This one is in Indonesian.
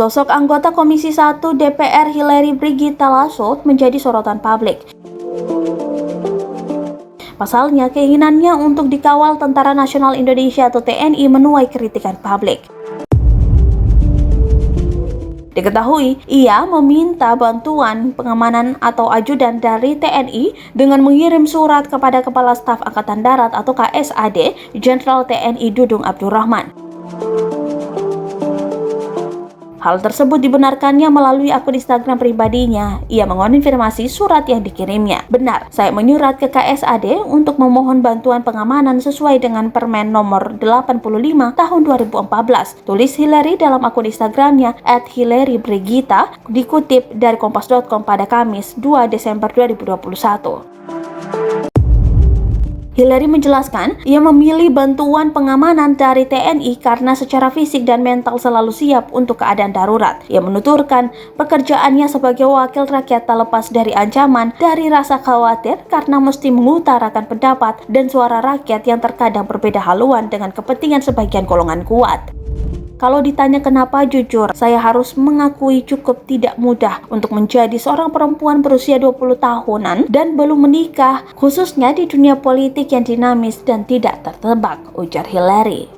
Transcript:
Sosok anggota Komisi 1 DPR Hillary Brigitta Lasut menjadi sorotan publik. Pasalnya, keinginannya untuk dikawal Tentara Nasional Indonesia atau TNI menuai kritikan publik. Diketahui, ia meminta bantuan pengamanan atau ajudan dari TNI dengan mengirim surat kepada Kepala Staf Angkatan Darat atau KSAD, Jenderal TNI Dudung Abdurrahman. Hal tersebut dibenarkannya melalui akun Instagram pribadinya. Ia mengonfirmasi surat yang dikirimnya. Benar, saya menyurat ke KSAD untuk memohon bantuan pengamanan sesuai dengan Permen nomor 85 tahun 2014. Tulis Hillary dalam akun Instagramnya @HillaryBrigitta, dikutip dari kompas.com pada Kamis 2 Desember 2021. Hillary menjelaskan, ia memilih bantuan pengamanan dari TNI karena secara fisik dan mental selalu siap untuk keadaan darurat. Ia menuturkan, pekerjaannya sebagai wakil rakyat tak lepas dari ancaman, dari rasa khawatir karena mesti mengutarakan pendapat dan suara rakyat yang terkadang berbeda haluan dengan kepentingan sebagian golongan kuat. Kalau ditanya kenapa, jujur, saya harus mengakui cukup tidak mudah untuk menjadi seorang perempuan berusia 20 tahunan dan belum menikah, khususnya di dunia politik yang dinamis dan tidak tertebak, ujar Hillary.